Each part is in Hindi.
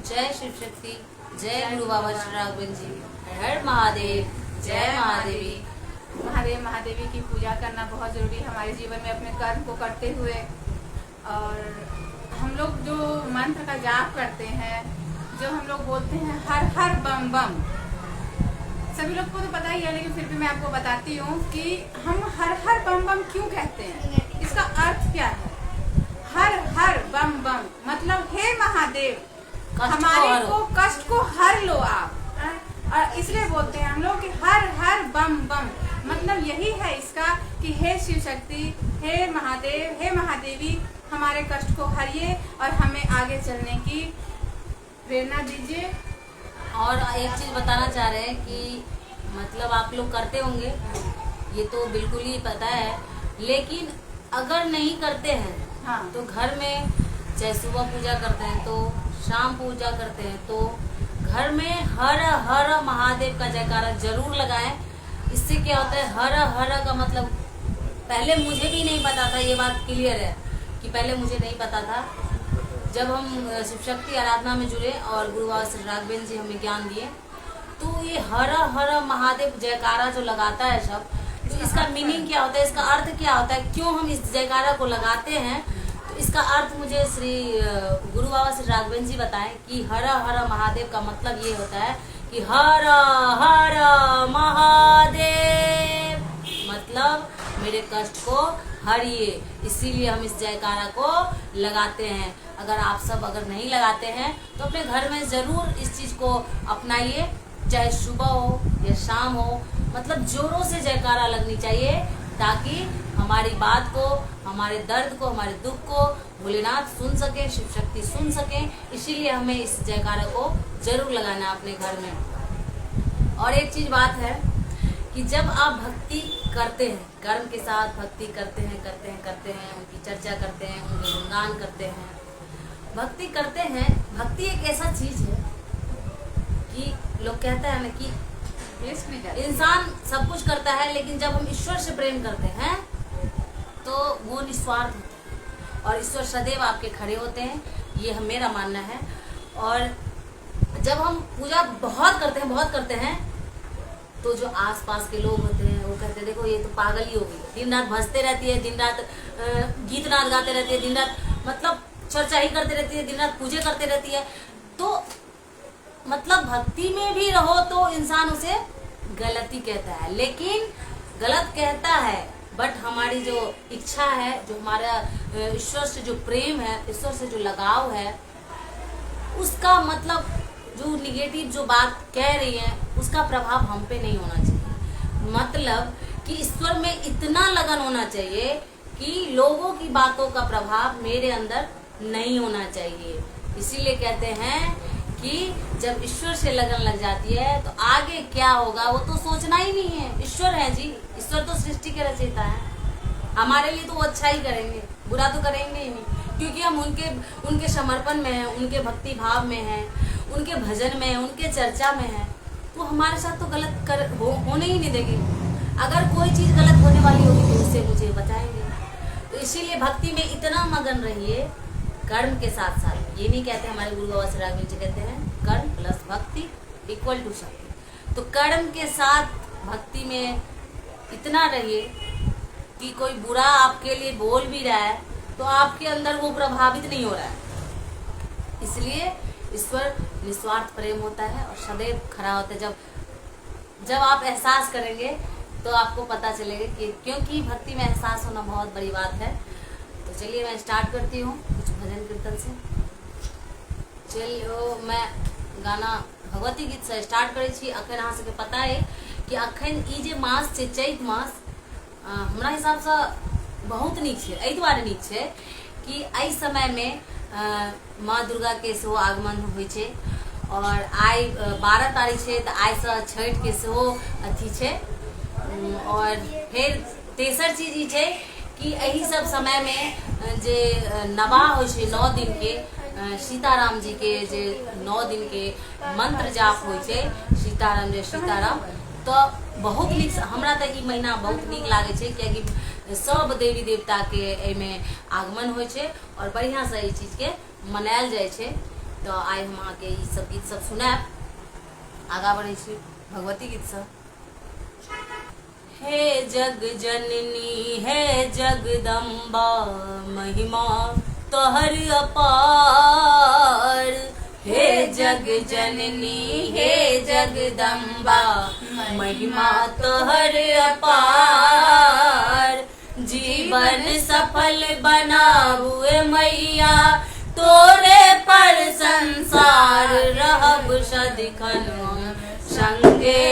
जय शिव शक्ति, जय गुरु बाबा श्री राघवेंद्र जी, हर महादेव, जय महादेवी। महादेव महादेवी की पूजा करना बहुत ज़रूरी है हमारे जीवन में, अपने कर्म को करते हुए। और हम लोग जो मंत्र का जाप करते हैं, जो हम लोग बोलते हैं हर हर बम बम, सभी लोग को तो पता ही है, लेकिन फिर भी मैं आपको बताती हूँ कि हम हर हर बम बम क्यों कहते हैं, इसका अर्थ क्या है। हर हर बम बम मतलब हे महादेव, हमारे को कष्ट को हर लो आप। और इसलिए बोलते हैं हम लोग कि हर हर बम बम, मतलब यही है इसका कि हे शिव शक्ति, हे महादेव, हे महादेवी, हमारे कष्ट को हरिए और हमें आगे चलने की प्रेरणा दीजिए। और एक चीज बताना चाह रहे हैं कि मतलब आप लोग करते होंगे, ये तो बिल्कुल ही पता है, लेकिन अगर नहीं करते हैं हाँ, तो घर में चाहे सुबह पूजा करते हैं तो शाम पूजा करते हैं तो घर में हर हर महादेव का जयकारा जरूर लगाएं। इससे क्या होता है, हर हर का मतलब पहले मुझे भी नहीं पता था, ये बात क्लियर है कि पहले मुझे नहीं पता था। जब हम शिव शक्ति आराधना में जुड़े और गुरु बाबा श्री राघवेंद्र जी हमें ज्ञान दिए, तो ये हर हर महादेव जयकारा जो लगाता है सब, तो इसका मीनिंग क्या होता है, इसका अर्थ क्या होता है, क्यों हम इस जयकारा को लगाते हैं, तो इसका अर्थ मुझे श्री गुरु बाबा श्री राघवेंद्र जी बताएं कि हर हर महादेव का मतलब ये होता है कि हर हर महादेव मतलब मेरे कष्ट को हरिए, इसीलिए हम इस जयकारा को लगाते हैं। अगर आप सब अगर नहीं लगाते हैं तो अपने घर में जरूर इस चीज को अपनाइए, चाहे सुबह हो या शाम हो, मतलब जोरों से जयकारा लगनी चाहिए, ताकि हमारी बात को, हमारे दर्द को, हमारे दुख को भोलेनाथ सुन सके, शिव शक्ति सुन सके। इसीलिए हमें इस जयकारा को जरूर लगाना है अपने घर में। और एक चीज बात है कि जब आप भक्ति करते हैं, कर्म के साथ भक्ति करते हैं, उनकी चर्चा करते हैं, उनके गुणगान करते हैं, भक्ति करते हैं। भक्ति एक ऐसा चीज है कि लोग कहते हैं ना कि इंसान सब कुछ करता है, लेकिन जब हम ईश्वर से प्रेम करते हैं तो वो निस्वार्थ होता है और ईश्वर सदैव आपके खड़े होते हैं, ये मेरा मानना है। और जब हम पूजा बहुत करते हैं तो जो आसपास के लोग होते हैं वो कहते हैं देखो ये तो पागल ही हो गई, दिन रात भजते रहती है, दिन रात गीत नाच गाते रहती है, दिन रात मतलब चर्चा ही करते रहती है, दिन रात पूजे करते रहती है। तो मतलब भक्ति में भी रहो तो इंसान उसे गलती कहता है, लेकिन गलत कहता है, बट हमारी जो इच्छा है, जो हमारा ईश्वर से जो प्रेम है, ईश्वर से जो लगाव है, उसका मतलब जो निगेटिव जो बात कह रही है उसका प्रभाव हम पे नहीं होना चाहिए। मतलब कि ईश्वर में इतना लगन होना चाहिए कि लोगों की बातों का प्रभाव मेरे अंदर नहीं होना चाहिए। इसीलिए कहते हैं कि जब ईश्वर से लगन लग जाती है तो आगे क्या होगा वो तो सोचना ही नहीं है। ईश्वर है जी, ईश्वर तो सृष्टि के रचयिता है, हमारे लिए तो वो अच्छा ही करेंगे, बुरा तो करेंगे ही नहीं, क्योंकि हम उनके समर्पण में हैं, उनके भक्ति भाव में हैं, उनके भजन में, उनके चर्चा में है, तो हमारे साथ तो गलत होने ही नहीं देंगे। अगर कोई चीज गलत होने वाली होगी तो उससे मुझे बताएंगे। तो इसीलिए भक्ति में इतना मगन रहिए, कर्म के साथ साथ। ये नहीं कहते, हमारे गुरु बाबा श्री राघवेंद्र जी कहते हैं कर्म प्लस भक्ति इक्वल टू शक्ति। तो कर्म के साथ भक्ति में इतना रहिए कि कोई बुरा आपके लिए बोल भी रहा है तो आपके अंदर वो प्रभावित नहीं हो रहा है। इसलिए ईश्वर निस्वार्थ प्रेम होता है और सदैव खड़ा होता है। जब आप एहसास करेंगे तो आपको पता चलेगा कि क्योंकि भक्ति में एहसास होना बहुत बड़ी बात है। तो चलिए मैं स्टार्ट करती हूँ कुछ भजन कीर्तन से। चलिए मैं गाना भगवती गीत से स्टार्ट करे छी। अखन अहाँ सबके पता है कि अखन ई जे मास छै, चैत मास, हमरा हिसाब से बहुत नीक छै। एहि दुआरे नीक छै कि एहि समय में माँ दुर्गा के सेहो आगमन होइ छै और आइ 12 तारीख छै, तो आइ से छठ के सेहो अथी छै। और फिर तेसर चीज ई छै कि एही सब समय में जे नवाह होइ छै 9 दिन के, सीताराम जी के जे 9 दिन के मंत्र जाप होइ छै, सीताराम जय सीताराम, तो बहुत नीक। हमरा तो ई महीना बहुत नीक लागे छै, कियाकि सब देवी देवता के एमे आगमन होइ छै और बढ़िया से ई चीज के मनायल जाय छै। तो आए हम आके ये सब गीत सब सुनाब आगा बढ़े छी भगवती गीत सब। हे जग जननी हे जगदम्बा महिमा तोहर अपार। हे जग जननी हे जगदम्बा महिमा तोहर अपार। जीवन सफल बनाबुए मैया तोरे पर संसार रहब सदिखन संगे।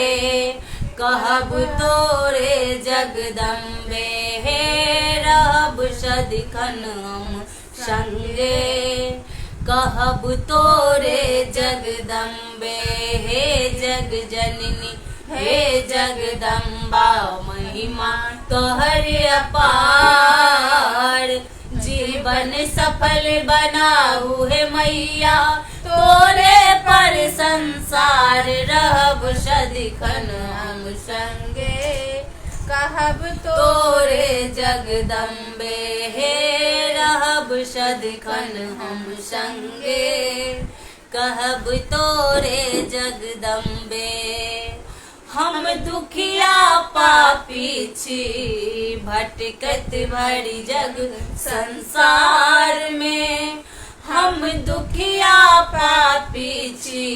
कहब तोरे जगदम्बे हे रहब सदिखन हम संगे। कहब तोरे जगदम्बे हे जग जननी हे जगदम्बा महिमा तोहर अपार। जीवन सफल बनाऊ हे मैया तोरे पर संसार रहब सदिखन हम संगे। कहब तोरे जगदम्बे हे रहब सदिखन हम संगे। कहब तोरे जगदम्बे हम दुखिया पापी छी भटकत भरी जग संसार में। हम दुखिया पापी छी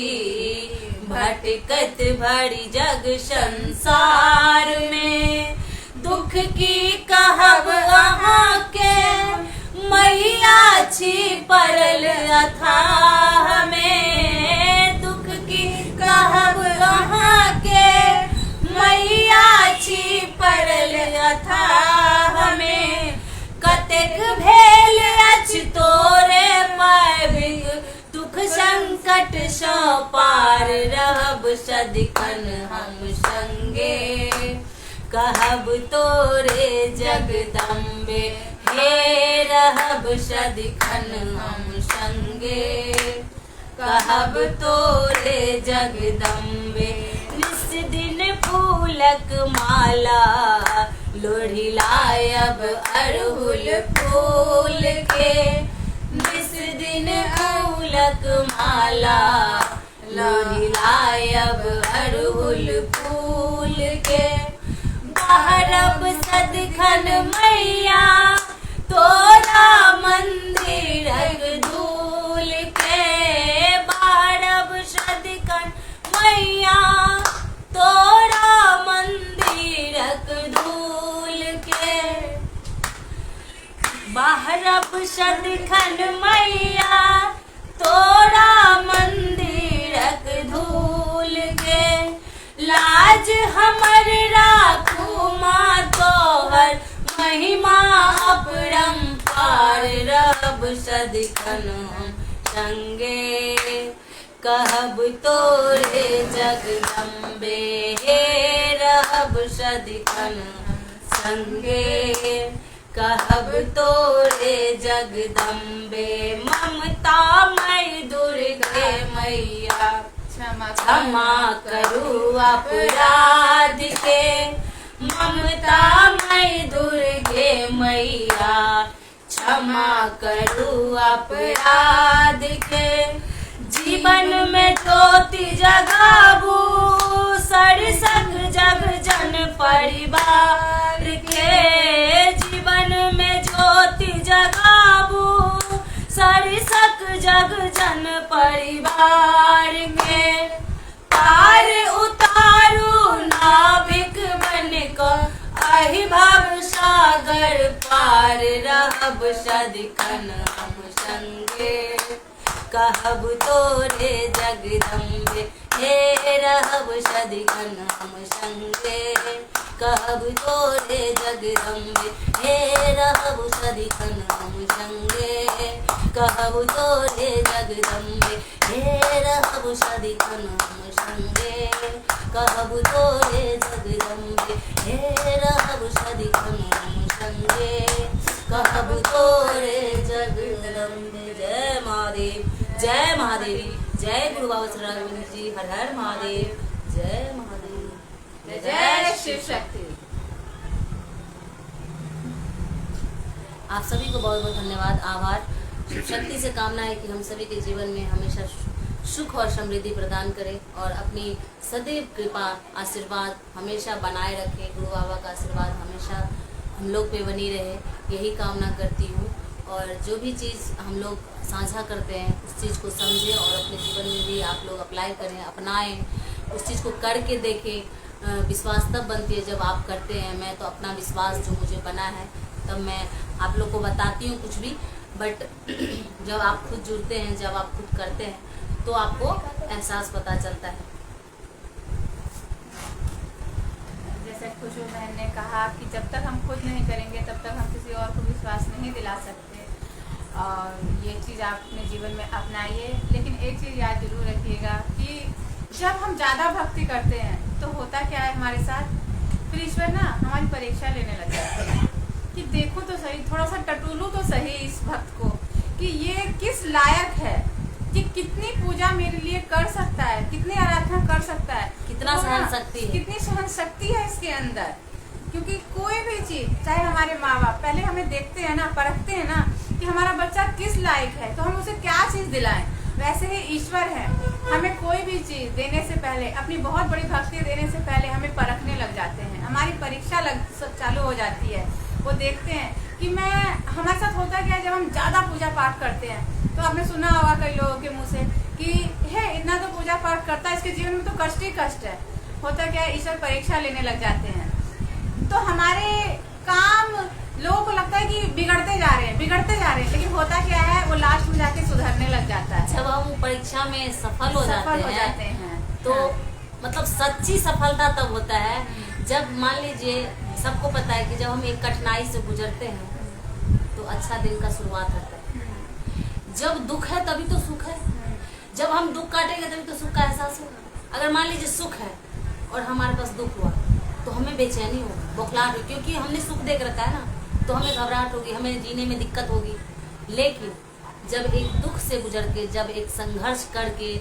भटकत भरी जग संसार में। दुख की कहब अहाँ के मैया छी परल अथाह में। दुख की कहब अहाँ के मैया छी परल अथाह में। कतेक भेल अछि तोरे पाबिक दुख संकट सो पार रहब सदिखन हम संगे। कहब तोरे जगदम्बे हे रहब सदिखन हम संगे। कहब तोरे जगदम्बे निस दिन फूलक माला लोढ़ी लायब अड़हुल फूल के। निस दिन फूलक माला लोढ़ी लायब अड़हुल फूल के। बाहरब सदिखन मैया तोरा मंदिरक धूल के। बाहरब सदिखन मैया तोरा मंदिरक धूल के। बाहरब सदिखन मैया तोरा मंदिरक धूल के। लाज हमर राखू माँ तोहर महिमा अपरंपार रहब सदिखन हम संगे। कहब तोरे जगदम्बे हे रहब सदिखन संगे। कहब तोरे जगदम्बे ममता मई दुर्गे मैया क्षमा करू अपराध के। ममता मई दुर्गे मैया क्षमा करू अपराध के। जीवन में ज्योति जगाबू सरसक जग जन परिवार के। जीवन में ज्योति जगाबू सरसक जग जन परिवार के। पार उतारू नाविक बन को अहि भव सागर पार रहब सदिखन हम संगे। कहब तोरे जगदम्बे हे रहब सदिखन हम संगे। कहब तोरे जगदम्बे हे रहब सदिखन हम संगे। कहब तोरे जगदम्बे हे रहब सदिखन हम संगे। कहब तोरे जगदम्बे हे रहब सदिखन हम संगे। कहब तोरे जगदम्बे। जय महादेव जय महादेवी जय गुरु बाबा श्री जी हर हर महादेव। जय महादेव जय शिव शक्ति। आप सभी को बहुत बहुत धन्यवाद आभार। शिव शक्ति से कामना है कि हम सभी के जीवन में हमेशा सुख और समृद्धि प्रदान करें और अपनी सदैव कृपा आशीर्वाद हमेशा बनाए रखें। गुरु बाबा का आशीर्वाद हमेशा हम लोग पे बनी रहे, यही कामना करती हूँ। और जो भी चीज़ हम लोग साझा करते हैं उस चीज़ को समझें और अपने जीवन में भी आप लोग अप्लाई करें, अपनाएं, उस चीज़ को करके देखें। विश्वास तब बनती है जब आप करते हैं। मैं तो अपना विश्वास जो मुझे बना है तब मैं आप लोग को बताती हूँ कुछ भी, बट जब आप खुद जुड़ते हैं, जब आप खुद करते हैं तो आपको एहसास पता चलता है। जैसे खुशबू बहन ने कहा कि जब तक हम खुद नहीं करेंगे तब तक हम किसी और को विश्वास नहीं दिला सकते, और ये चीज़ आप अपने जीवन में अपनाइए। लेकिन एक चीज़ याद जरूर रखिएगा कि जब हम ज़्यादा भक्ति करते हैं तो होता क्या है हमारे साथ, फिर ईश्वर ना हमारी परीक्षा लेने लग जाते हैं कि देखो तो सही, थोड़ा सा टटोलू तो सही इस भक्त को कि ये किस लायक है, कि कितनी पूजा मेरे लिए कर सकता है, कितनी आराधना कर सकता है, कितना सहन शक्ति है, कितनी सहन शक्ति है इसके अंदर। क्योंकि कोई भी चीज, चाहे हमारे माँ बाप पहले हमें देखते हैं ना, परखते हैं ना कि हमारा बच्चा किस लायक है, तो हम उसे क्या चीज दिलाएं। वैसे ही ईश्वर है, हमें कोई भी चीज देने से पहले, अपनी बहुत बड़ी भक्ति देने से पहले हमें परखने लग जाते हैं, हमारी परीक्षा चालू हो जाती है। वो देखते हैं कि हमारे साथ होता क्या है, जब हम ज्यादा पूजा पाठ करते हैं तो आपने सुना होगा कई लोगों के मुंह से कि है इतना तो पूजा पाठ करता है, इसके जीवन में तो कष्ट ही कष्ट है। होता क्या है, ईश्वर परीक्षा लेने लग जाते हैं, तो हमारे काम लोगों को लगता है कि बिगड़ते जा रहे हैं, लेकिन होता क्या है, वो लास्ट में जाके सुधरने लग जाता है। जब हम परीक्षा में सफल हो जाते हैं तो मतलब सच्ची सफलता तब होता है जब मान लीजिए, सबको पता है कि जब हम एक कठिनाई से गुजरते हैं तो अच्छा दिन का शुरुआत होता है। जब दुख है तभी तो सुख है, जब हम दुख काटेंगे तभी तो सुख का एहसास होगा। अगर मान लीजिए सुख है और हमारे पास दुख हुआ तो हमें बेचैनी होगी, बौखलाहट होगी, क्योंकि हमने सुख देख रखा है ना, तो हमें घबराहट होगी, हमें जीने में दिक्कत होगी। लेकिन जब एक दुख से गुजर के, जब एक संघर्ष करके,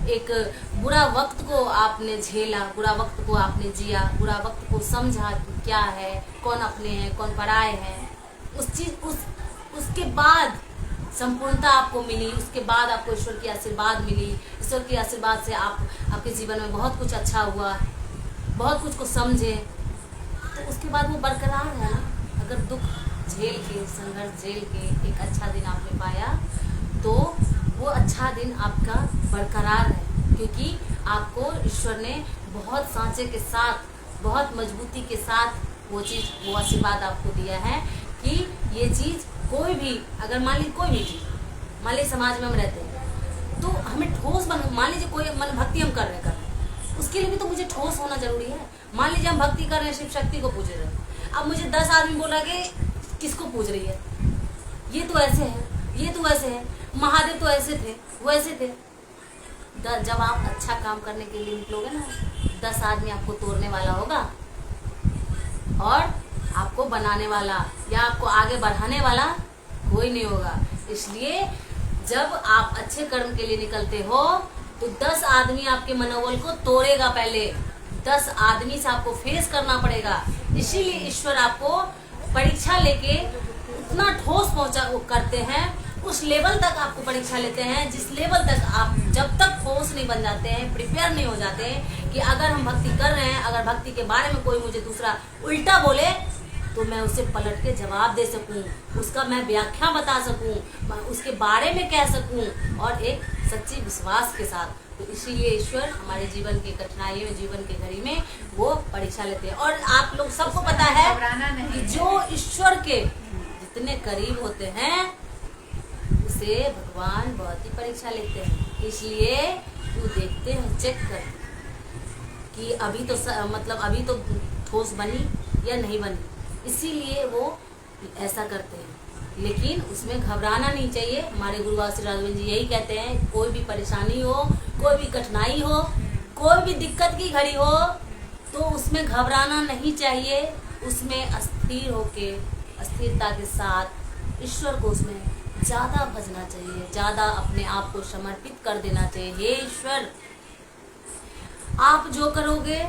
एक बुरा वक्त को आपने झेला, बुरा वक्त को आपने जिया, बुरा वक्त को समझा कि क्या है, कौन अपने हैं कौन पराए हैं, उसके बाद संपूर्णता आपको मिली, उसके बाद आपको ईश्वर की आशीर्वाद मिली। ईश्वर के आशीर्वाद से आपके जीवन में बहुत कुछ अच्छा हुआ, बहुत कुछ को समझे, तो उसके बाद वो बरकरार है ना। अगर दुख झेल के, संघर्ष झेल के एक अच्छा दिन आपने पाया तो वो अच्छा दिन आपका बरकरार है, क्योंकि आपको ईश्वर ने बहुत सांचे के साथ, बहुत मजबूती के साथ वो आशीर्वाद आपको दिया है कि ये चीज़ कोई भी, अगर मान लीजिए कोई भी चीज़, मान लीजिए समाज में हम रहते हैं तो हमें ठोस मान लीजिए कोई भक्ति हम कर रहे हैं, उसके लिए भी तो मुझे ठोस होना जरूरी है। मान लीजिए हम भक्ति कर रहे हैं, शिव शक्ति को पूज रहे हैं, अब मुझे 10 आदमी बोला कि किसको पूज रही है, ये तो ऐसे है, ये तो वैसे है, महादेव तो ऐसे थे, वैसे थे। जब आप अच्छा काम करने के लिए निकलोगे ना, 10 आदमी आपको तोड़ने वाला होगा और आपको बनाने वाला या आपको आगे बढ़ाने वाला कोई नहीं होगा। इसलिए जब आप अच्छे कर्म के लिए निकलते हो तो 10 आदमी आपके मनोबल को तोड़ेगा, पहले 10 आदमी से आपको फेस करना पड़ेगा। इसीलिए ईश्वर आपको परीक्षा लेके उतना ठोस करते हैं, उस लेवल तक आपको परीक्षा लेते हैं जिस लेवल तक आप जब तक ठोस नहीं बन जाते हैं, प्रिपेयर नहीं हो जाते हैं कि अगर हम भक्ति कर रहे हैं, अगर भक्ति के बारे में कोई मुझे दूसरा उल्टा बोले तो मैं उसे पलट के जवाब दे सकूं, उसका मैं व्याख्या बता सकूं, उसके बारे में कह सकूं, और एक सच्ची विश्वास के साथ। तो इसीलिए ईश्वर हमारे जीवन की कठिनाइयों में, जीवन के घड़ी में वो परीक्षा लेते हैं। और आप लोग सबको पता है कि जो ईश्वर के जितने करीब होते हैं उसे भगवान बहुत ही परीक्षा लेते हैं। इसलिए तू देखते हैं, चेक कर कि अभी तो अभी तो ठोस बनी या नहीं बनी, इसीलिए वो ऐसा करते हैं। लेकिन उसमें घबराना नहीं चाहिए। हमारे गुरु बाबा श्री राघवेंद्र जी यही कहते हैं, कोई भी परेशानी हो, कोई भी कठिनाई हो, कोई भी दिक्कत की घड़ी हो तो उसमें घबराना नहीं चाहिए। उसमें अस्थिर होके, अस्थिरता के साथ ईश्वर को उसमें ज़्यादा भजना चाहिए, ज़्यादा अपने आप को समर्पित कर देना चाहिए। हे ईश्वर, आप जो करोगे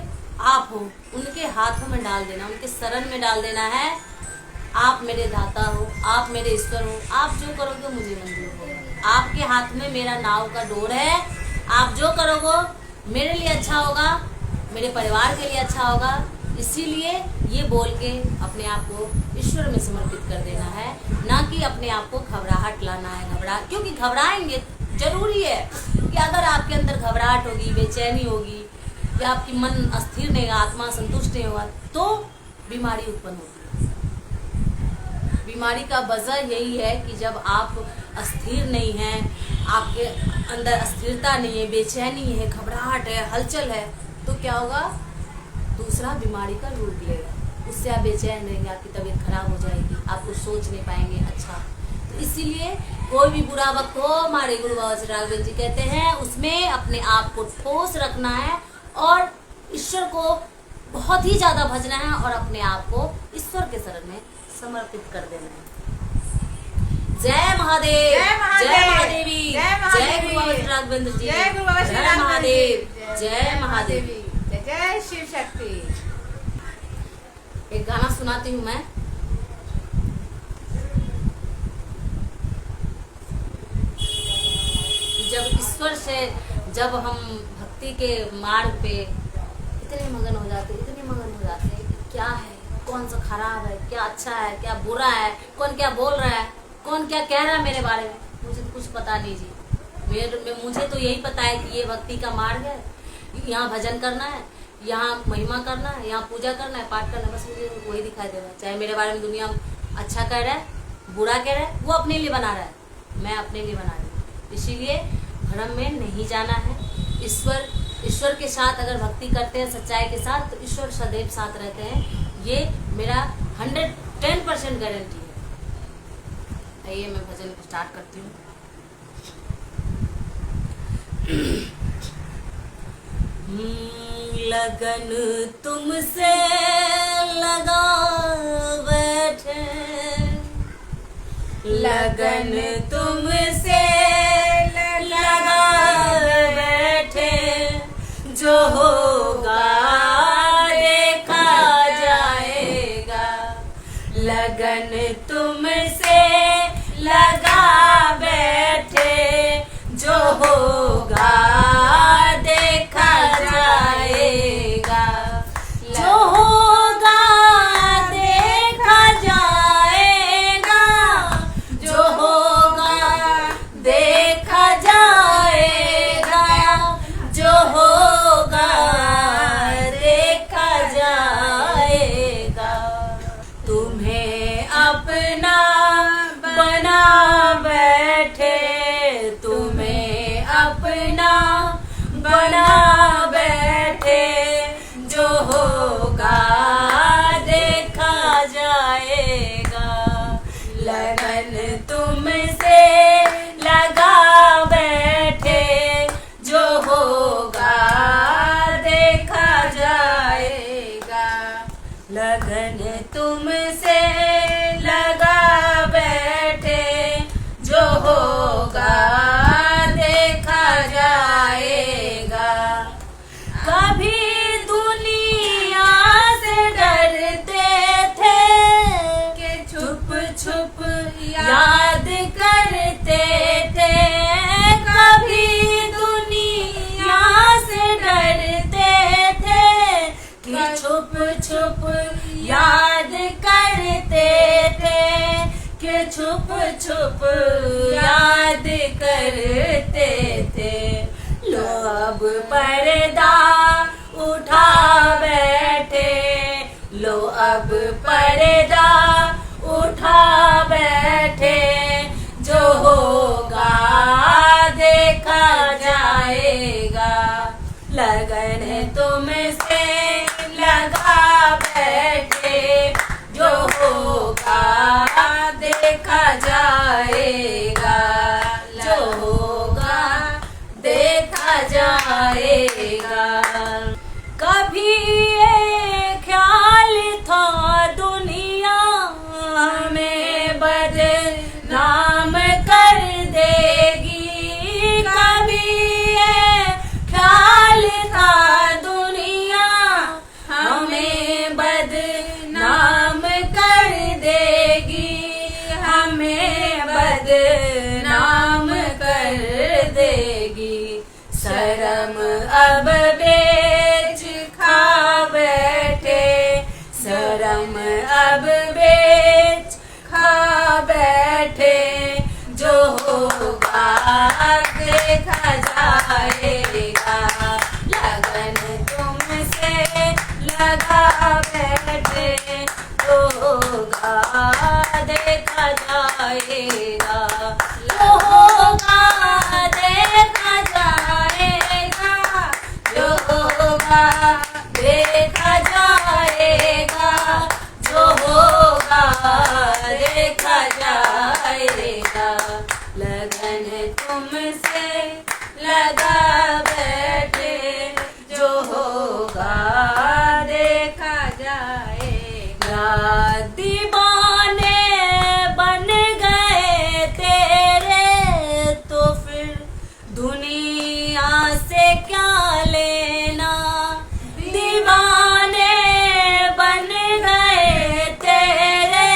आप हो, उनके हाथों में डाल देना, उनके शरण में डाल देना है आप मेरे दाता हो, आप मेरे ईश्वर हो, आप जो करोगे मुझे मंजूर होगा। आपके हाथ में मेरा नाव का डोर है, आप जो करोगे मेरे लिए अच्छा होगा, मेरे परिवार के लिए अच्छा होगा। इसीलिए ये बोल के अपने आप को ईश्वर में समर्पित कर देना है, ना कि अपने आप को घबराहट लाना है। क्योंकि घबराएंगे, जरूरी है कि अगर आपके अंदर घबराहट होगी, बेचैनी होगी, या आपकी मन अस्थिर नहीं, आत्मा संतुष्ट नहीं होगा, तो बीमारी उत्पन्न होगी। बीमारी का वजह यही है कि जब आप अस्थिर नहीं हैं, आपके अंदर अस्थिरता नहीं है, बेचैनी है, घबराहट है, हलचल है, तो क्या होगा, दूसरा बीमारी का रूप लेगा। उससे आप बेचैन रहेंगे, आपकी तबीयत खराब हो जाएगी, आप कुछ सोच नहीं पाएंगे अच्छा। तो इसीलिए कोई भी बुरा वक्त हो, हमारे गुरु बाबा श्री राघवेंद्र जी कहते हैं, उसमें अपने आप को ठोस रखना है और ईश्वर को बहुत ही ज्यादा भजना है और अपने आप को ईश्वर के शरण में समर्पित कर देना है। जय महादेव, जय महादेवी, जय गुरु बाबा श्री राघवेंद्र जी, जय गुरु बाबा श्री जय राघवेंद्र महादेव, जी, जय महादेवी, जय शिव शक्ति। एक गाना सुनाती हूँ मैं। जब ईश्वर से, जब हम भक्ति के मार्ग पे इतने मगन हो जाते, इतने मगन हो जाते कि क्या है, कौन सा खराब है, क्या अच्छा है, क्या बुरा है, कौन क्या बोल रहा है, कौन क्या कह रहा है मेरे बारे में, मुझे तो कुछ पता नहीं जी। मुझे तो यही पता है कि ये भक्ति का मार्ग है, यहाँ भजन करना है, यहाँ महिमा करना है, यहाँ पूजा करना है, पाठ करना है, बस मुझे वही दिखाई दे रहा है। चाहे मेरे बारे में दुनिया अच्छा कह रहा है, बुरा कह रहा है, वो अपने लिए बना रहा है, मैं अपने लिए बना रही हूँ। इसीलिए भ्रम में नहीं जाना है। ईश्वर के साथ अगर भक्ति करते हैं सच्चाई के साथ, तो ईश्वर सदैव साथ रहते हैं। ये मेरा 110% गारंटी है। आइए मैं भजन को स्टार्ट करती हूँ। लगन तुमसे लगा बैठे, लगन तुमसे लगा बैठे, जो होगा देखा जाएगा। लगन तुमसे लगा बैठे, जो होगा देखा जाएगा। जो होगा देखा जाएगा, जो होगा देखा जाएगा, जो होगा देखा जाएगा। तुम्हें अपना बना बैठे, तुम्हें अपना बना बैठे, जो होगा देखा जाएगा। लगन तुमसे लगा बैठे, जो होगा देखा जाएगा। लगन तुमसे लगा बैठे, जो होगा देखा जाएगा। कभी दुनिया से डरते थे कि छुप छुप याद करते थे। कभी दुनिया से डरते थे कि छुप छुप याद करते थे, कि छुप छुप याद करते थे। लो अब पर्दा उठा बैठे, लो अब पर्दा उठा बैठे, जो होगा देखा जाएगा। लगन तुमसे लगा बैठे, जो होगा देखा जाएगा, जो होगा देखा जाएगा। कभी ये ख्याल था दुनिया हमें बदनाम कर देगी। कभी ये ख्याल था दुनिया हमें बदनाम कर देगी। शर्म अब बेच खा बैठे, शर्म अब बेच खा बैठे, जो होगा देखा जाएगा, लगन तुमसे लगा बैठे, जो होगा देखा जाएगा, जो होगा देखा जाएगा, जो होगा देखा जाएगा, जो होगा देखा जाएगा, लगन तुमसे लगा बैठे, जो होगा देखा जाएगा। दीवाने बन गए तेरे तो फिर दुनिया से क्या लेना, दीवाने बन गए तेरे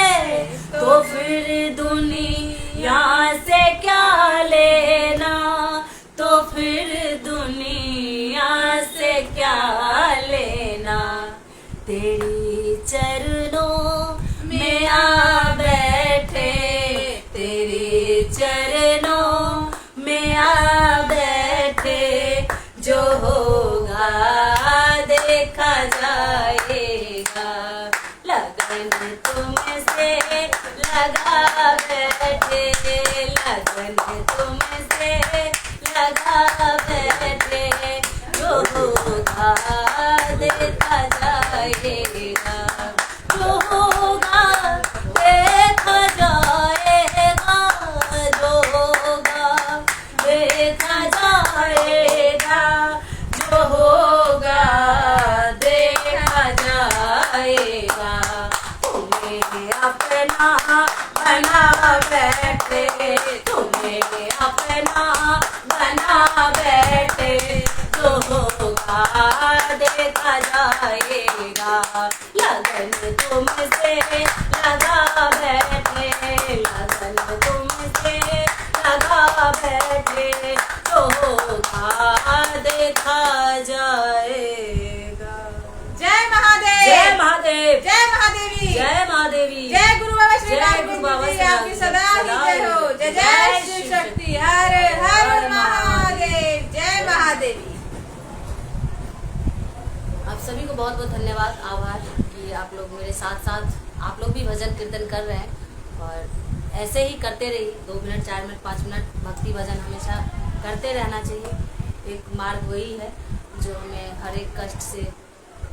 तो फिर दुनिया से क्या लेना, तो फिर दुनिया से क्या लेना, तेरी चरणों में आ बैठे, तेरे चरणों में आ बैठे, जो होगा देखा जाएगा, लगन तुमसे लगा बैठे, लगन तुमसे लगा बैठे, जो होगा देखा जाएगा, जो होगा देखा जाएगा, जो होगा देखा जाएगा, जो होगा देखा जाएगा, तुम्हें अपना बना बैठे, तुम्हें अपना बना बैठे, जो होगा देखा जाएगा, लगन तुमसे लगा बैठे, लगन तुमसे लगा बैठे, जो होगा देखा जाएगा। जय महादेव, जय महादेव, जय महादेवी, जय महादेवी, जय गुरु बाबा श्री जय गुरु बाबा रामदेव जी, श्री आपकी सदा ही जय हो। जय जय शिव शक्ति, हर हर महादेव, जय महादेवी। आप सभी को बहुत बहुत धन्यवाद, आभार कि आप लोग मेरे साथ साथ आप लोग भी भजन कीर्तन कर रहे हैं, और ऐसे ही करते रहिए। 2 मिनट 4 मिनट 5 मिनट भक्ति भजन हमेशा करते रहना चाहिए। एक मार्ग वही है जो हमें हर एक कष्ट से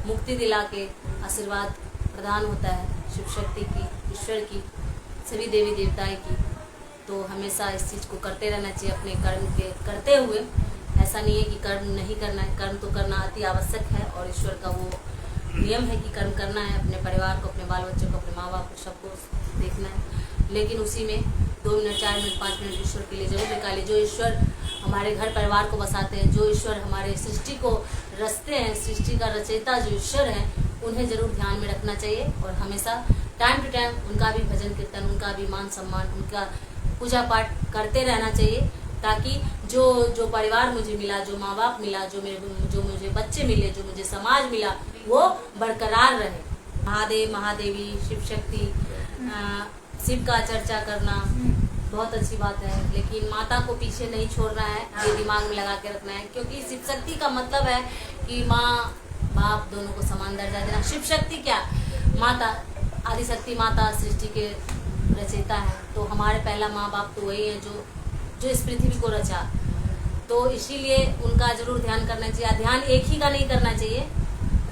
मुक्ति दिला के आशीर्वाद प्रदान होता है, शिव शक्ति की, ईश्वर की, सभी देवी देवताएं की। तो हमेशा इस चीज़ को करते रहना चाहिए अपने कर्म के करते हुए। ऐसा नहीं है कि कर्म नहीं करना है, कर्म तो करना अति आवश्यक है, और ईश्वर का वो नियम है कि कर्म करना है, अपने परिवार को, अपने बाल बच्चों को, अपने माँ बाप को, सबको देखना है। लेकिन उसी में 2 मिनट 4 मिनट 5 मिनट ईश्वर के लिए जरूर निकाले। जो ईश्वर हमारे घर परिवार को बसाते हैं, जो ईश्वर हमारे सृष्टि को रचते हैं, सृष्टि का रचयिता जो ईश्वर है, उन्हें जरूर ध्यान में रखना चाहिए, और हमेशा टाइम टू टाइम उनका भी भजन कीर्तन, उनका भी मान सम्मान, उनका पूजा पाठ करते रहना चाहिए, ताकि जो परिवार मुझे मिला, जो माँ बाप मिला, जो मुझे बच्चे मिले, जो मुझे समाज मिला, वो बरकरार रहे। महादेव, महादेवी, शिव शक्ति, शिव का चर्चा करना बहुत अच्छी बात है, लेकिन माता को पीछे नहीं छोड़ना है, ये दिमाग में लगा के रखना है। क्योंकि शिव शक्ति का मतलब है कि माँ बाप दोनों को समान दर्जा देना। शिव शक्ति क्या? माता, आदिशक्ति माता सृष्टि के रचयिता है, तो हमारे पहला माँ बाप तो वही है जो इस पृथ्वी को रचा। तो इसीलिए उनका जरूर ध्यान करना चाहिए। ध्यान एक ही का नहीं करना चाहिए।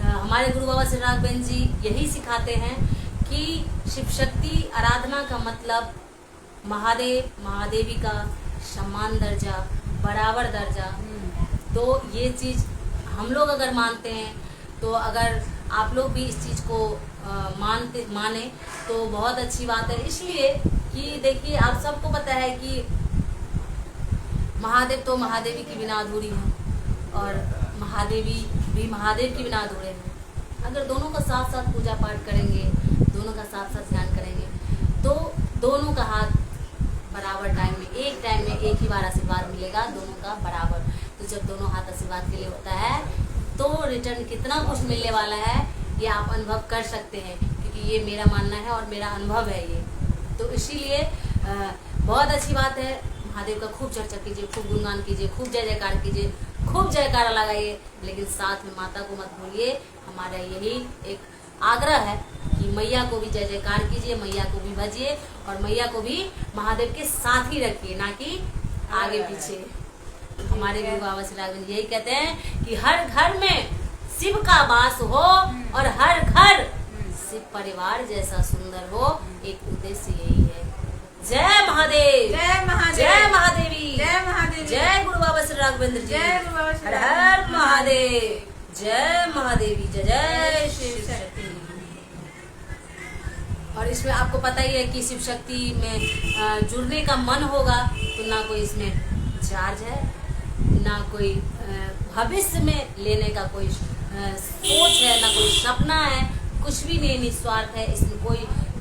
हमारे गुरु बाबा श्री राघवेंद्र जी यही सिखाते हैं कि शिव शक्ति आराधना का मतलब महादेव, महादेवी का सम्मान दर्जा, बराबर दर्जा। तो ये चीज़ हम लोग अगर मानते हैं, तो अगर आप लोग भी इस चीज़ को माने तो बहुत अच्छी बात है। इसलिए कि देखिए, आप सबको पता है कि महादेव तो महादेवी के बिना अधूरी है, और महादेवी भी महादेव के बिना अधूरे हैं। अगर दोनों का साथ साथ पूजा पाठ करेंगे, दोनों का साथ साथ ध्यान करेंगे, तो दोनों का हाथ बराबर टाइम में, एक टाइम में एक ही बार आशीर्वाद मिलेगा, दोनों का बराबर। तो जब दोनों हाथ आशीर्वाद के लिए होता है तो रिटर्न कितना कुछ मिलने वाला है ये आप अनुभव कर सकते हैं, क्योंकि ये मेरा मानना है और मेरा अनुभव है ये। तो इसीलिए बहुत अच्छी बात है। महादेव का खूब चर्चा कीजिए, खूब गुणगान कीजिए, खूब जय जयकार कीजिए, खूब जयकारा लगाइए, लेकिन साथ में माता को मत भूलिए। हमारा यही एक आग्रह है कि मैया को भी जय जयकार कीजिए, मैया को भी भजिए और मैया को भी महादेव के साथ ही रखिए, ना कि आगे पीछे। हमारे गुरु बाबा श्री राघवेंद्र यही कहते हैं कि हर घर में शिव का वास हो और हर घर शिव परिवार जैसा सुंदर हो। एक उद्देश्य यही है। जय महादेव, जय महादेव, जय महादेवी, जय महादेवी, जय गुरु बाबा श्री राघवेंद्र जी, जय गुरु बाबा श्री हर हर महादेव, जय महादेवी, जय जय शिव शक्ति। और इसमें आपको पता ही है कि शिव शक्ति में जुड़ने का मन होगा तो ना कोई इसमें चार्ज है, ना कोई भविष्य में लेने का कोई सोच है, ना कोई सपना है, कुछ भी नहीं, निस्वार्थ है। इसमें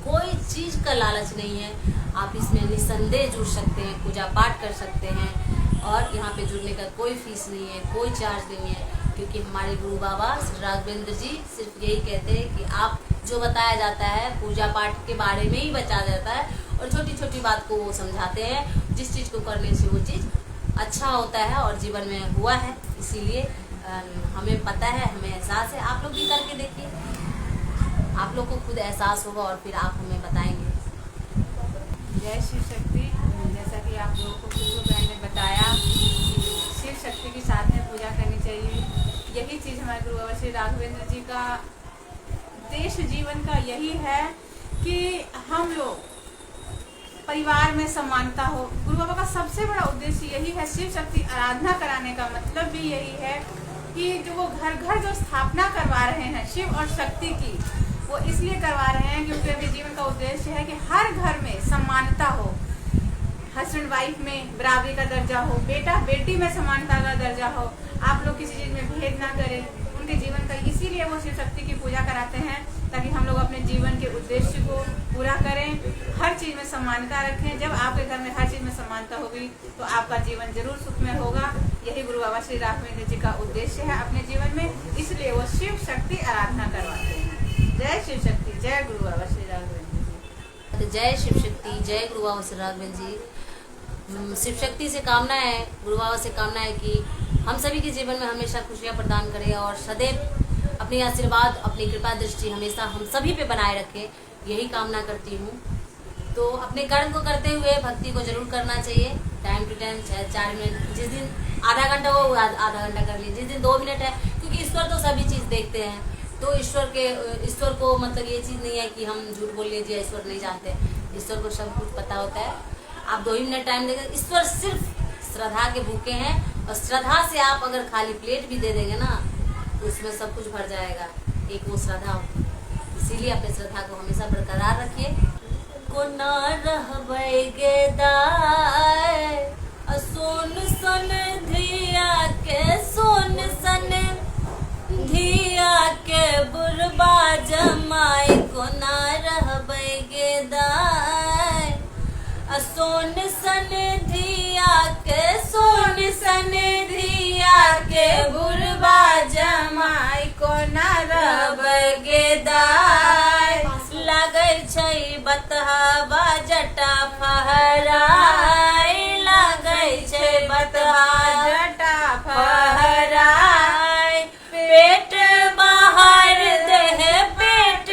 कोई चीज का लालच नहीं है। आप इसमें निसंदेह जुड़ सकते हैं, पूजा पाठ कर सकते हैं और यहाँ पे जुड़ने का कोई फीस नहीं है, कोई चार्ज नहीं है, क्योंकि हमारे गुरु बाबा श्री राघवेंद्र जी सिर्फ यही कहते हैं कि आप जो बताया जाता है पूजा पाठ के बारे में ही बताया जाता है और छोटी छोटी बात को वो समझाते हैं। जिस चीज़ को करने से वो चीज़ अच्छा होता है और जीवन में हुआ है, इसीलिए हमें पता है, हमें एहसास है। आप लोग भी करके देखिए, आप लोग को खुद एहसास होगा और फिर आप हमें बताएंगे। जय शिव शक्ति। जैसा कि आप लोगों को खुशबू बहन ने बताया, शिव शक्ति की साथ में पूजा करनी चाहिए। यही चीज़ हमारे गुरु बाबा श्री राघवेंद्र जी का उद्देश्य जीवन का यही है कि हम लोग परिवार में समानता हो। गुरु बाबा का सबसे बड़ा उद्देश्य यही है। शिव शक्ति आराधना कराने का मतलब भी यही है कि जो वो घर घर जो स्थापना करवा रहे हैं शिव और शक्ति की, वो इसलिए करवा रहे हैं क्योंकि उनके जीवन का उद्देश्य है कि हर घर में समानता हो, हस्बैंड वाइफ में बराबरी का दर्जा हो, बेटा बेटी में समानता का दर्जा हो, आप लोग किसी चीज़ में भेद ना करें उनके जीवन का। इसीलिए वो शिव शक्ति की पूजा कराते हैं ताकि हम लोग अपने जीवन के उद्देश्य को पूरा करें, हर चीज़ में समानता रखें। जब आपके घर में हर चीज़ में समानता होगी तो आपका जीवन जरूर सुखमय होगा। यही गुरु बाबा श्री राघवेंद्र जी का उद्देश्य है अपने जीवन में, इसलिए वो शिव शक्ति आराधना करवाते हैं। जय शिव शक्ति, जय गुरु बाबा श्री राघवेंद्र जी। जय शिव शक्ति, जय गुरु बाबा श्री राघवेंद्र जी। शिव शक्ति से कामना है, गुरु बाबा से कामना है कि हम सभी के जीवन में हमेशा खुशियाँ प्रदान करें और सदैव अपनी आशीर्वाद, अपनी कृपा दृष्टि हमेशा हम सभी पे बनाए रखें, यही कामना करती हूँ। तो अपने कर्म को करते हुए भक्ति को जरूर करना चाहिए, टाइम टू टाइम, चाहे 4 मिनट, जिस दिन आधा घंटा हो आधा घंटा कर लीजिए, जिस दिन 2 मिनट है, क्योंकि ईश्वर तो सभी चीज़ देखते हैं। तो ईश्वर को मतलब ये चीज़ नहीं है कि हम झूठ बोल लीजिए ईश्वर नहीं जानते, ईश्वर को सब कुछ पता होता है। आप 2 ही मिनट टाइम देंगे, ईश्वर सिर्फ श्रद्धा के भूखे हैं और श्रद्धा से आप अगर खाली प्लेट भी दे देंगे ना तो उसमें सब कुछ भर जाएगा, एक वो श्रद्धा होती है। इसीलिए अपने श्रद्धा को हमेशा बरकरार रखिए। को ना रहबै गे दाय सोन सन धिया के, सोन सन धिया के बुरबा जमाई, को ना रहबै गे दाय सोन सन धिया के, सोन सन धिया के बुरबा जमाई, को ना रहबै गे दाय लागै छै बतहा जटा फहराय, लागै छै बतहा जटा फहराय, पेट बाहर देह, पेट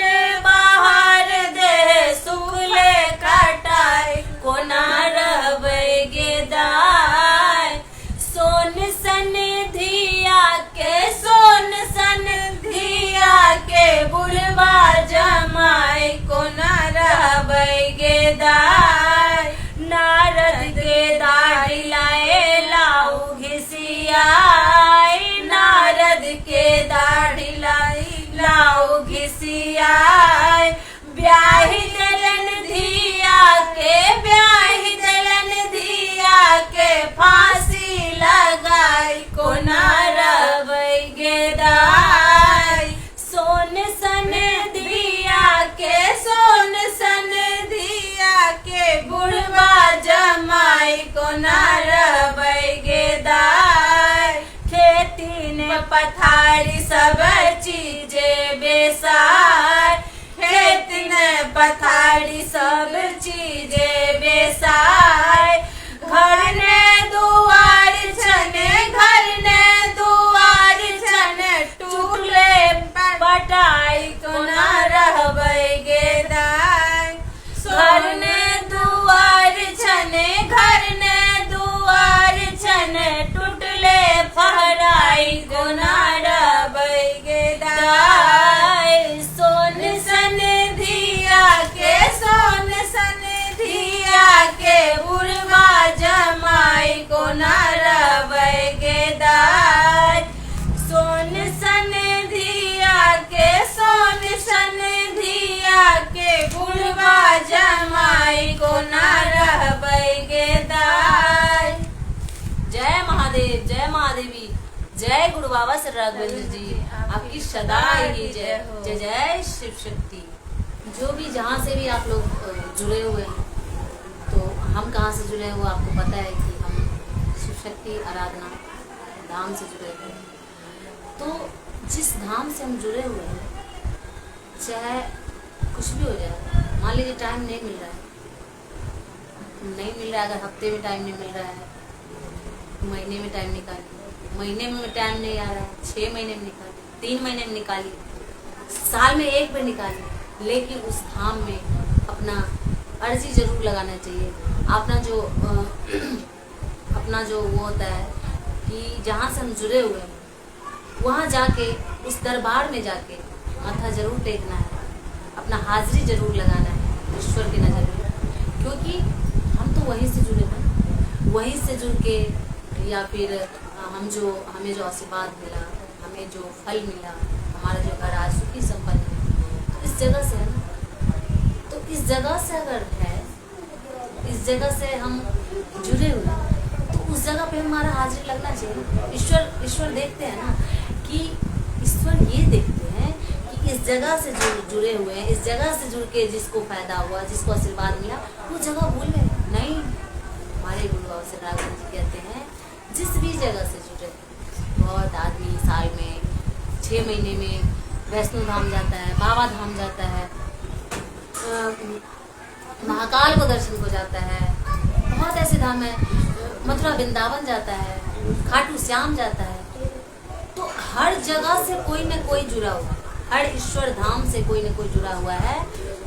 बाहर देह सुखले काटाय, कोना रहबै गे दाय सोन सन धिया के, सोन सन धिया के बुढ़वा जमाई, कोना रहबै गे दाय नारद के दाढ़ी लाए लाऊ घिसी ने पथारी सब चीजें बेसार, खेत ने पथारी सब चीजें बेसार, घर ने दुआर छने, घर ने दुआर छने, टूले पटाई को न रहबै गे दाय। घर ने दुआर छने, घर ने दुआर छने, टूटले फहराई को न रहबै गे दाय। सोन सन धिया के, सोन सन धिया के, बुढ़वा जमाई को न रहबै गे दाय। सोन सन धिया के, सोन सन धिया के, बुढ़वा जमाई को न रहबै गे दाय। जय महादेव, जय महादेवी, जय गुरु बाबा श्री राघवेंद्र जी, आपकी सदा ही जय हो। जय जय शिव शक्ति। जो भी जहाँ से भी आप लोग जुड़े हुए हैं, तो हम कहाँ से जुड़े हुए आपको पता है कि हम शिव शक्ति आराधना धाम से जुड़े हुए हैं। तो जिस धाम से हम जुड़े हुए हैं, चाहे कुछ भी हो जाए, मान लीजिए टाइम नहीं मिल रहा है, नहीं मिल रहा है, अगर हफ्ते में टाइम नहीं मिल रहा है, महीने में टाइम निकालिए, महीने में टाइम नहीं आ रहा है, 6 महीने में निकालिए, 3 महीने में निकालिए, साल में 1 बार निकालिए, लेकिन उस धाम में अपना अर्जी जरूर लगाना चाहिए। अपना जो वो होता है कि जहाँ से हम जुड़े हुए हैं, वहाँ जाके उस दरबार में जाके माथा जरूर टेकना है, अपना हाजिरी जरूर लगाना है ईश्वर की नज़र में, क्योंकि हम तो वहीं से जुड़े हैं, वहीं से जुड़ के या फिर हमें जो आशीर्वाद मिला, हमें जो फल मिला, हमारा जो घर आज सुखी संपन्न है, तो इस जगह से है ना। तो इस जगह से अगर है, इस जगह से हम जुड़े हुए हैं, तो उस जगह पे हमारा हाजिरी लगना चाहिए। ईश्वर देखते हैं ना, कि ईश्वर ये देखते हैं कि इस जगह से जुड़े हुए हैं, इस जगह से जुड़ के जिसको फायदा हुआ, जिसको आशीर्वाद मिला, वो जगह भूल गए नहीं। हमारे गुरु बाबा श्री राघवेंद्र जी कहते हैं, जिस भी जगह से जुड़े, बहुत आदमी साल में 6 महीने में वैष्णो धाम जाता है, बाबा धाम जाता है, महाकाल को दर्शन को जाता है, बहुत ऐसे धाम है, मथुरा वृंदावन जाता है, खाटू श्याम जाता है। तो हर जगह से कोई न कोई जुड़ा हुआ है, हर ईश्वर धाम से कोई न कोई जुड़ा हुआ है।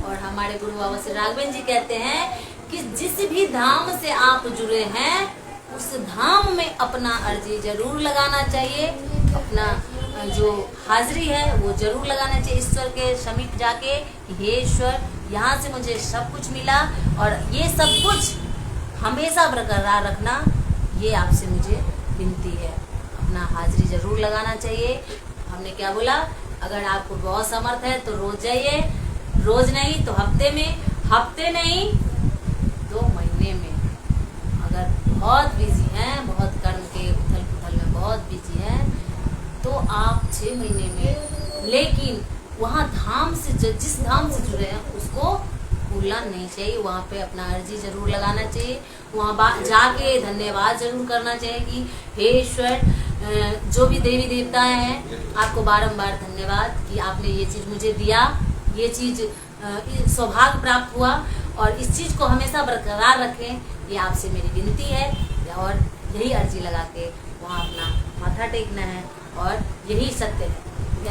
और हमारे गुरु बाबा श्री राघवेंद्र जी कहते हैं कि जिस भी धाम से आप जुड़े हैं, उस धाम में अपना अर्जी जरूर लगाना चाहिए, अपना जो हाजिरी है वो जरूर लगाना चाहिए ईश्वर के समीप जाके कि हे ईश्वर, यहाँ से मुझे सब कुछ मिला और ये सब कुछ हमेशा बरकरार रखना, ये आपसे मुझे विनती है। अपना हाजिरी जरूर लगाना चाहिए। हमने क्या बोला, अगर आपको बहुत समर्थ है तो रोज जाइए, रोज नहीं तो हफ्ते नहीं 2 महीने में। अगर बहुत बिजी हैं, बहुत कर्म के उथल पुथल में बहुत बिजी हैं, तो आप 6 महीने में, लेकिन वहाँ धाम से जिस धाम से जुड़े हैं उसको भूलना नहीं चाहिए। वहाँ पे अपना अर्जी जरूर लगाना चाहिए, वहाँ जाके धन्यवाद जरूर करना चाहिए कि हे ईश्वर, जो भी देवी देवता हैं, आपको बारंबार धन्यवाद कि आपने ये चीज़ मुझे दिया, ये चीज़ सौभाग्य प्राप्त हुआ, और इस चीज़ को हमेशा बरकरार रखें, ये आपसे मेरी विनती है। और यही अर्जी लगा के वहाँ अपना माथा टेकना है, और यही सत्य है,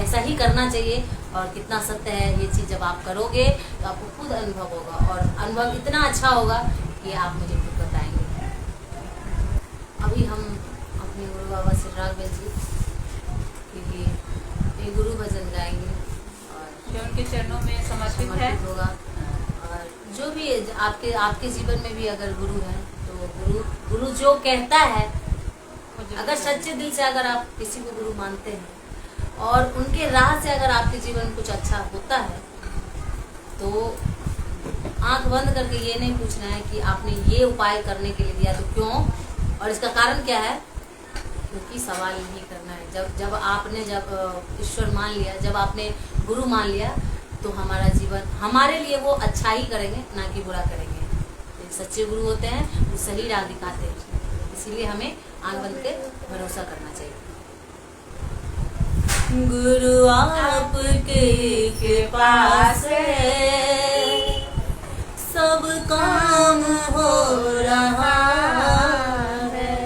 ऐसा ही करना चाहिए। और कितना सत्य है ये चीज़ जब आप करोगे तो आपको खुद अनुभव होगा, और अनुभव इतना अच्छा होगा कि आप मुझे खुद बताएंगे। अभी हम अपने गुरु बाबा श्री राघवेंद्र जी के लिए एक गुरु भजन गाएंगे, और जो उनके चरणों में समर्पित होगा। और जो भी आपके जीवन में भी अगर गुरु है, तो गुरु जो कहता है, अगर सच्चे दिल से अगर आप किसी को गुरु मानते हैं और उनके राह से अगर आपके जीवन में कुछ अच्छा होता है, तो आंख बंद करके ये नहीं पूछना है कि आपने ये उपाय करने के लिए दिया तो क्यों और इसका कारण क्या है, क्योंकि सवाल नहीं करना है। जब आपने ईश्वर मान लिया, जब आपने गुरु मान लिया, तो हमारा जीवन हमारे लिए वो अच्छा ही करेंगे, ना कि बुरा करेंगे। सच्चे गुरु होते हैं, वो सही राह दिखाते हैं, इसीलिए हमें आंख बंद के भरोसा करना चाहिए। गुरु आपकी कृपा से सब काम हो रहा है।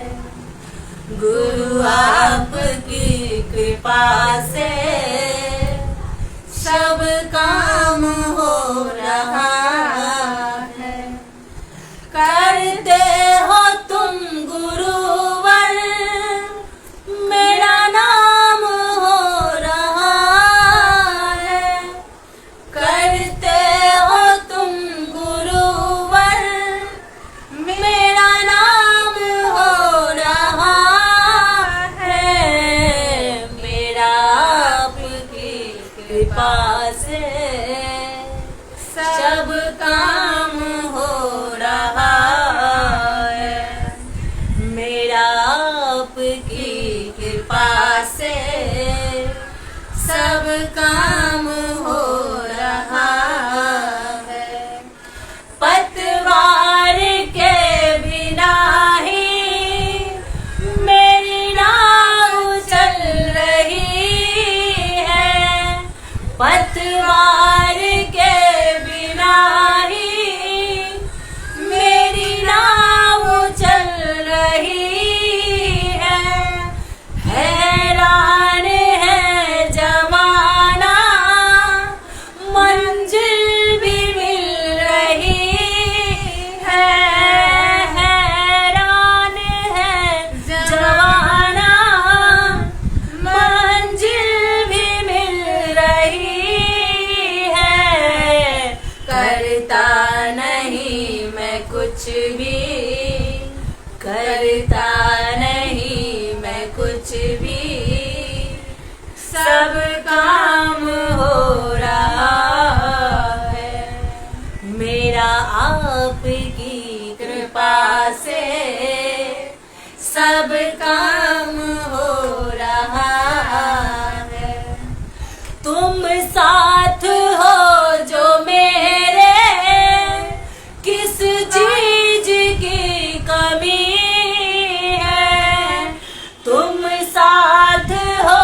गुरु आपकी कृपा से सब काम हो रहा है। करते हो तुम गुरुवर, मेरा नाम हो रहा है। करते हो तुम गुरुवर, मेरा नाम हो रहा है। मेरा आपकी कृपा से सब काम हो रहा है। मेरा आपकी कृपा से सब काम हो रहा है। पतवार के बिना ही मेरी नाव चल रही है। पतवार के बिना ही मेरी नाव चल रही है। हैरान है जमाना, मंजिल भी मिल रही है। हैरान है जमाना, मंजिल भी मिल रही है। करता नहीं मैं कुछ भी, करता नहीं मैं कुछ भी, सब काम हो रहा है। मेरा आपकी कृपा से सब काम हो रहा है। तुम साथ हो जो मेरे, किस चीज की कमी है। तुम साथ हो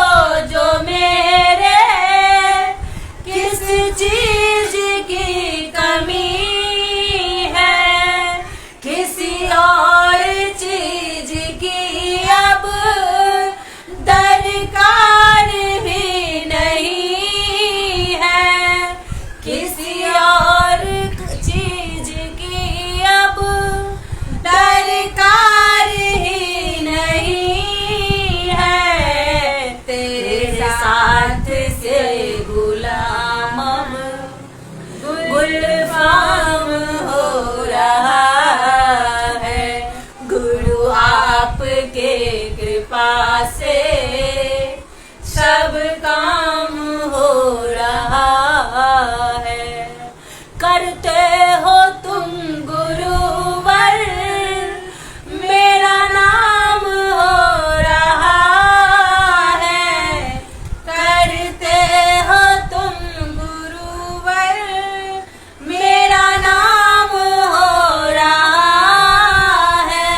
जो मेरे, किस चीज की कमी है। किसी और चीज की अब दरकार भी नहीं है। किसी और चीज की अब दरकार ही नहीं है। तेरे साथ से गुलाम अब गुलफाम हो रहा है। गुरु आपके कृपा से सब काम हो रहा है। करते हो तुम गुरुवर, मेरा नाम हो रहा है। करते हो तुम गुरुवर, मेरा नाम हो रहा है।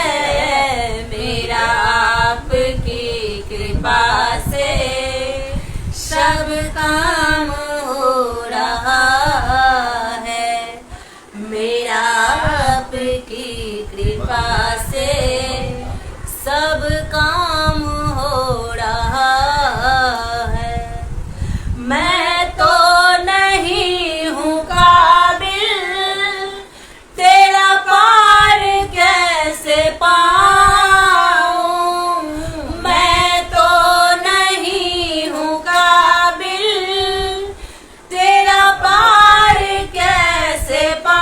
मेरा आपकी कृपा से सब काम हो रहा है। मेरा आपकी कृपा से सब काम हो रहा है। मैं तो नहीं हूँ काबिल, तेरा पार कैसे पाऊँ। मैं तो नहीं हूँ काबिल, तेरा पार कैसे पाऊँ।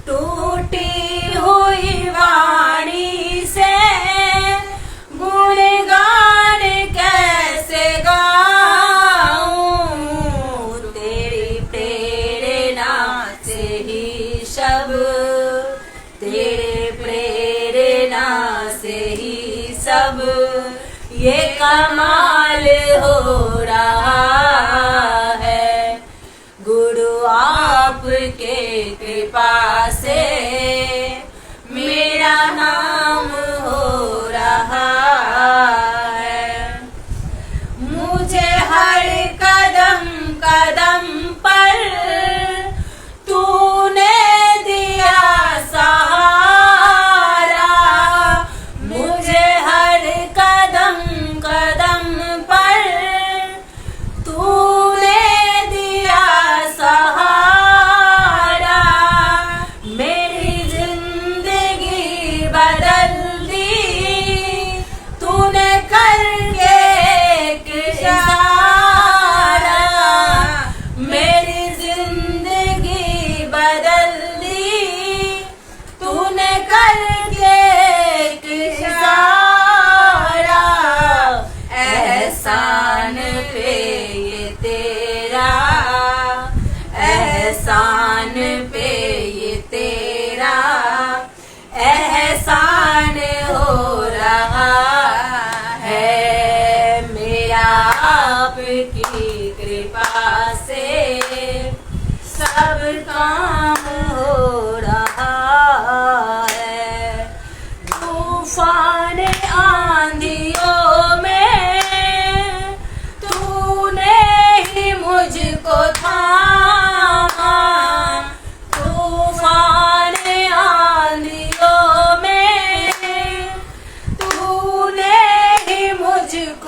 टूटी हुई वाणी से गुणगान कैसे गाऊँ। तेरी प्रेरणा से ही सब, तेरे प्रेरणा से ही सब ये कमाल हो रहा है। गुरु आपके कृपा से मेरा नाम हो रहा है।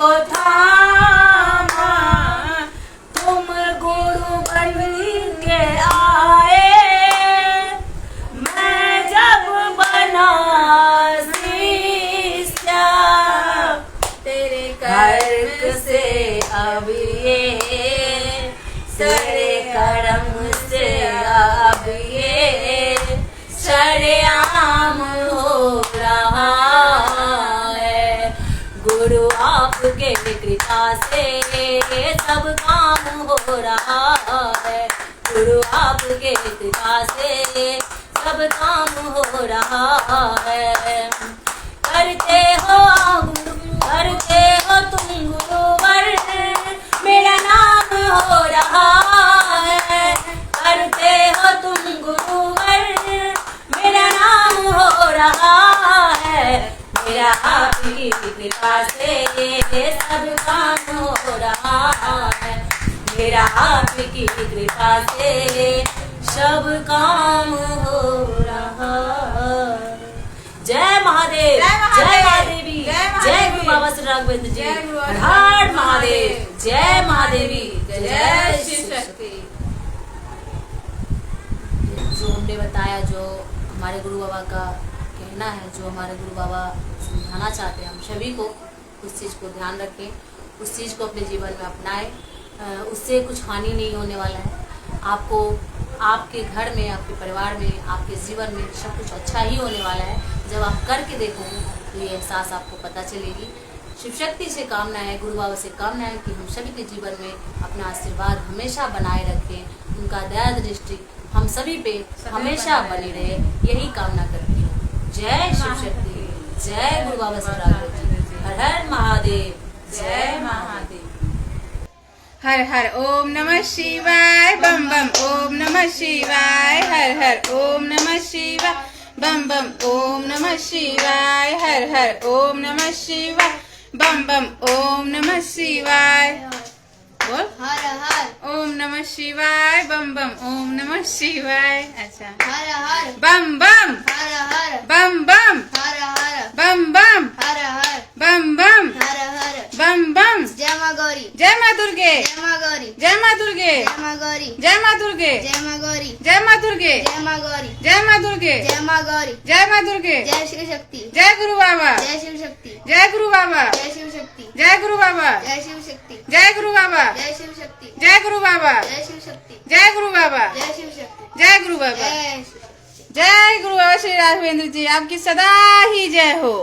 को थामा, तुम गुरु बन के आए, मैं जब बना शिष्य, तेरे कर्क से अब ये, तेरे कर्म से अब ये शरेआम हो रहा है। गुरु आपके कृपा से सब काम हो रहा है। गुरु आपके कृपा से सब काम हो रहा है। करते हो तुम गुरुवर, मेरा नाम हो रहा है। करते हो तुम गुरुवर, मेरा नाम हो रहा है। मेरा आपकी कृपा से सब काम हो रहा है। मेरा आपकी कृपा से सब काम हो रहा है। जय महादेव, जय महादेवी, जय गुरु बाबा श्री राघवेंद्र जी, हर हर महादेव, जय महादेवी, जय शिव शक्ति। जो हमने बताया, जो हमारे गुरु बाबा का कहना है, जो हमारे गुरु बाबा समझाना चाहते हैं, हम सभी को उस चीज़ को ध्यान रखें, उस चीज़ को अपने जीवन में अपनाएं। उससे कुछ हानि नहीं होने वाला है। आपको आपके घर में, आपके परिवार में, आपके जीवन में सब कुछ अच्छा ही होने वाला है। जब आप करके देखोगे तो ये एहसास आपको पता चलेगी। शिव शक्ति से कामना है, गुरु बाबा से कामना है कि हम सभी के जीवन में अपना आशीर्वाद हमेशा बनाए रखें। उनका दया दृष्टि हम सभी पे हमेशा बनी रहे, यही कामना करती हूँ। जय शिव शक्ति, जय गुरु बाबा श्री राघवेंद्र जी, हर हर महादेव, जय महादेव। हर हर ओम नमः शिवाय, बम बम ओम नमः शिवाय, हर हर ओम नमः शिवाय, बम बम ओम नमः शिवाय, हर हर ओम नमः शिवाय, बम बम ओम नमः शिवाय। बोल हर हर ओम नमः शिवाय, बम बम ओम नमः शिवाय। अच्छा, हर हर बम बम हर हर बम बम हर हर बम बम हर हर बम बम हर हर बम बम। जय माँ गौरी, जय माँ दुर्गे, जय माँ गौरी, जय माँ दुर्गे, जय माँ गौरी, जय माँ दुर्गे, जय माँ गौरी, जय माँ दुर्गे, जय माँ गौरी, जय माँ दुर्गे, जय माँ गौरी, जय माँ दुर्गे, जय शिव शक्ति, जय गुरु बाबा, जय शिव शक्ति, जय गुरु बाबा, जय शिव शक्ति, जय गुरु बाबा, जय शिव शक्ति, जय गुरु बाबा, जय शिव शक्ति, जय गुरु बाबा, जय शिव शक्ति, जय गुरु बाबा, जय शिव शक्ति, जय गुरु बाबा, जय शिव शक्ति। जय गुरु बाबा श्री राघवेंद्र जी, आपकी सदा ही जय हो।